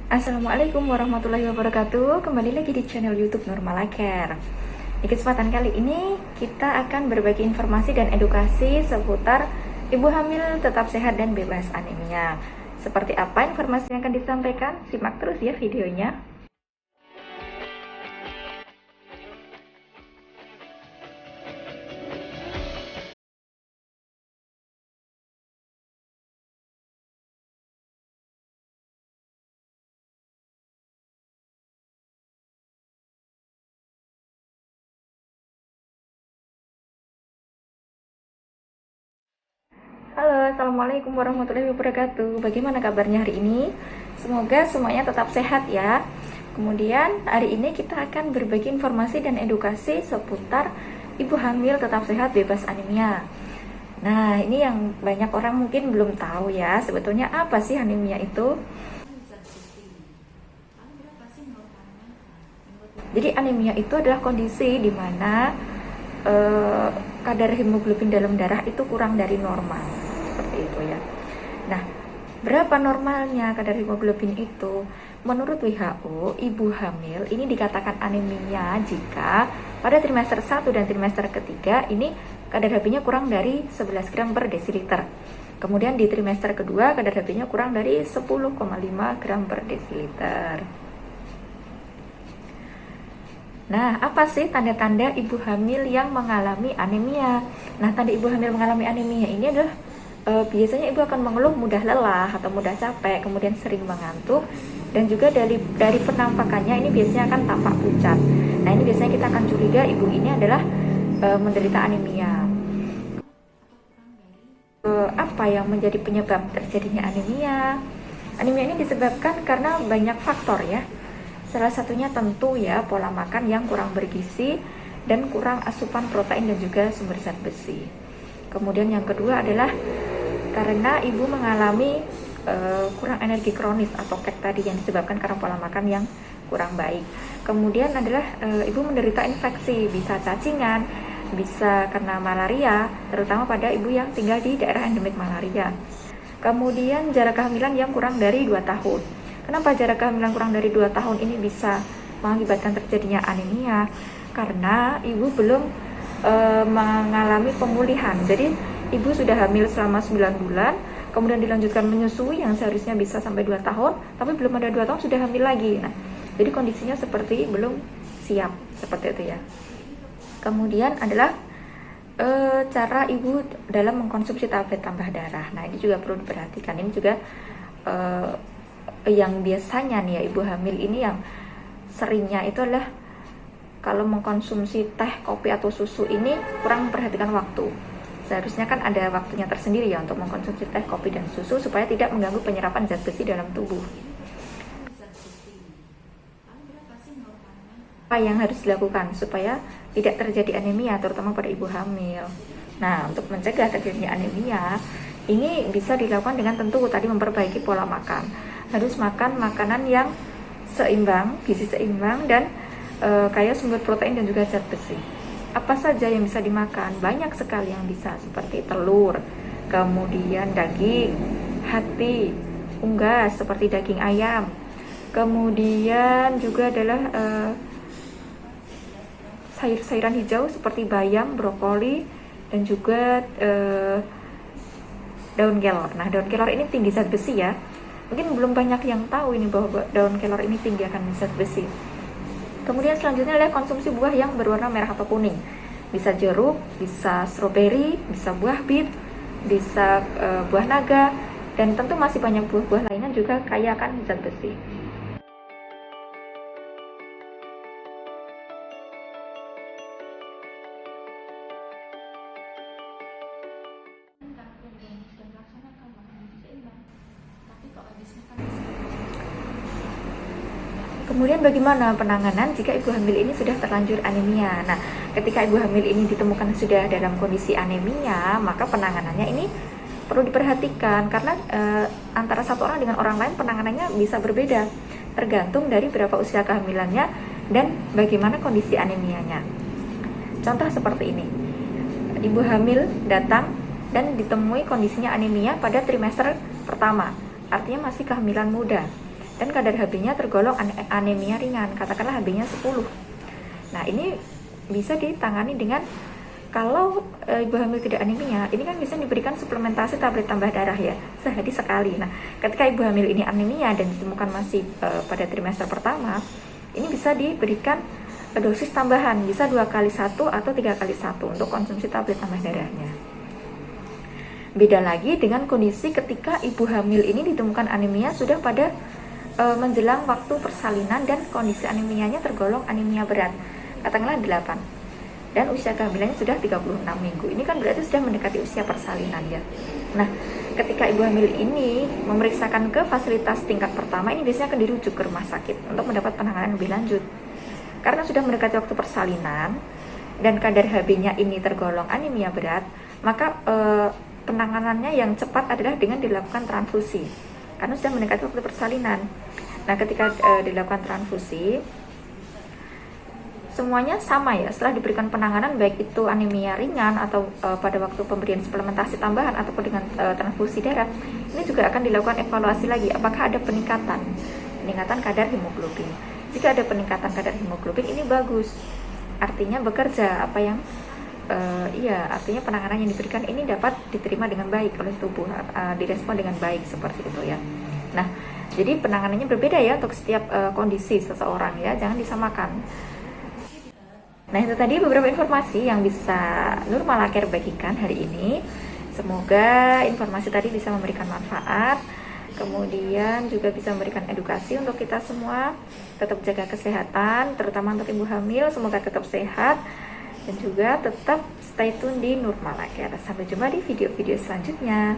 Assalamualaikum warahmatullahi wabarakatuh. Kembali lagi di channel YouTube Normala Care. Di kesempatan kali ini kita akan berbagi informasi dan edukasi seputar ibu hamil tetap sehat dan bebas anemia. Seperti apa informasi yang akan disampaikan? Simak terus ya videonya. Halo, Assalamualaikum warahmatullahi wabarakatuh. Bagaimana kabarnya hari ini? Semoga semuanya tetap sehat ya. Kemudian hari ini kita akan berbagi informasi dan edukasi seputar ibu hamil tetap sehat bebas anemia. Nah, ini yang banyak orang mungkin belum tahu ya, sebetulnya apa sih anemia itu? Jadi anemia itu adalah kondisi di mana kadar hemoglobin dalam darah itu kurang dari normal, seperti itu ya. Nah, berapa normalnya kadar hemoglobin itu? Menurut WHO, ibu hamil ini dikatakan anemia jika pada trimester 1 dan trimester ketiga ini kadar HB-nya kurang dari 11 gram per desiliter. Kemudian di trimester kedua kadar HB-nya kurang dari 10,5 gram per desiliter. Nah, apa sih tanda-tanda ibu hamil yang mengalami anemia? Nah, tanda ibu hamil mengalami anemia ini adalah biasanya ibu akan mengeluh mudah lelah atau mudah capek, kemudian sering mengantuk, dan juga dari penampakannya ini biasanya akan tampak pucat. Nah, ini biasanya kita akan curiga ibu ini adalah menderita anemia. Apa yang menjadi penyebab terjadinya anemia? Anemia ini disebabkan karena banyak faktor ya. Salah satunya tentu ya pola makan yang kurang bergizi dan kurang asupan protein dan juga sumber zat besi. Kemudian yang kedua adalah karena ibu mengalami kurang energi kronis atau KEK tadi yang disebabkan karena pola makan yang kurang baik. Kemudian adalah ibu menderita infeksi, bisa cacingan, bisa kena malaria, terutama pada ibu yang tinggal di daerah endemik malaria. Kemudian jarak kehamilan yang kurang dari 2 tahun. Kenapa jarak kehamilan kurang dari 2 tahun ini bisa mengakibatkan terjadinya anemia? Karena ibu belum mengalami pemulihan. Jadi ibu sudah hamil selama 9 bulan, kemudian dilanjutkan menyusui yang seharusnya bisa sampai 2 tahun, tapi belum ada 2 tahun sudah hamil lagi. Nah, jadi kondisinya seperti belum siap, seperti itu ya. Kemudian adalah cara ibu dalam mengkonsumsi tablet tambah darah. Nah, ini juga perlu diperhatikan. Ini juga yang biasanya nih ya ibu hamil ini yang seringnya itu adalah kalau mengkonsumsi teh, kopi atau susu ini kurang memperhatikan waktu. Seharusnya kan ada waktunya tersendiri ya untuk mengkonsumsi teh, kopi dan susu supaya tidak mengganggu penyerapan zat besi dalam tubuh. Apa yang harus dilakukan supaya tidak terjadi anemia terutama pada ibu hamil? Nah, untuk mencegah terjadinya anemia ini bisa dilakukan dengan tentu tadi memperbaiki pola makan. Harus makan makanan yang seimbang, gizi seimbang dan kaya sumber protein dan juga zat besi. Apa saja yang bisa dimakan? Banyak sekali yang bisa, seperti telur, kemudian daging, hati, unggas seperti daging ayam. Kemudian juga adalah sayur-sayuran hijau seperti bayam, brokoli, dan juga daun kelor. Nah, daun kelor ini tinggi zat besi ya. Mungkin belum banyak yang tahu ini bahwa daun kelor ini tinggi akan zat besi. Kemudian selanjutnya adalah konsumsi buah yang berwarna merah atau kuning. Bisa jeruk, bisa stroberi, bisa buah bit, bisa buah naga, dan tentu masih banyak buah-buah lainnya juga kaya akan zat besi. Kemudian bagaimana penanganan jika ibu hamil ini sudah terlanjur anemia? Nah, ketika ibu hamil ini ditemukan sudah dalam kondisi anemia, maka penanganannya ini perlu diperhatikan karena antara satu orang dengan orang lain penanganannya bisa berbeda, tergantung dari berapa usia kehamilannya dan bagaimana kondisi anemianya. Contoh seperti ini, ibu hamil datang dan ditemui kondisinya anemia pada trimester pertama, artinya masih kehamilan muda. dan kadar Hb-nya tergolong anemia ringan, katakanlah Hb-nya 10. Nah, ini bisa ditangani dengan, kalau ibu hamil tidak anemia, ini kan bisa diberikan suplementasi tablet tambah darah ya, sehari sekali. Nah, ketika ibu hamil ini anemia dan ditemukan masih pada trimester pertama, ini bisa diberikan dosis tambahan, bisa 2x1 atau 3x1 untuk konsumsi tablet tambah darahnya. Beda lagi dengan kondisi ketika ibu hamil ini ditemukan anemia sudah pada menjelang waktu persalinan dan kondisi anemianya tergolong anemia berat, katakanlah 8, dan usia kehamilannya sudah 36 minggu. Ini kan berarti sudah mendekati usia persalinan ya. Nah, ketika ibu hamil ini memeriksakan ke fasilitas tingkat pertama, ini biasanya akan dirujuk ke rumah sakit untuk mendapat penanganan lebih lanjut. Karena sudah mendekati waktu persalinan dan kadar Hb-nya ini tergolong anemia berat, maka penanganannya yang cepat adalah dengan dilakukan transfusi, karena sudah mendekati waktu persalinan. Nah, ketika dilakukan transfusi, semuanya sama ya, setelah diberikan penanganan baik itu anemia ringan atau pada waktu pemberian suplementasi tambahan ataupun dengan transfusi darah, ini juga akan dilakukan evaluasi lagi apakah ada peningkatan kadar hemoglobin. Jika ada peningkatan kadar hemoglobin, ini bagus, artinya bekerja, artinya penanganan yang diberikan ini dapat diterima dengan baik oleh tubuh, direspon dengan baik seperti itu ya. Nah, jadi penanganannya berbeda ya untuk setiap kondisi seseorang ya, jangan disamakan. Nah, itu tadi beberapa informasi yang bisa Nur Malakir bagikan hari ini. Semoga informasi tadi bisa memberikan manfaat, kemudian juga bisa memberikan edukasi untuk kita semua. Tetap jaga kesehatan, terutama untuk ibu hamil, semoga tetap sehat, dan juga tetap stay tune di Nur Malakir. Sampai jumpa di video-video selanjutnya.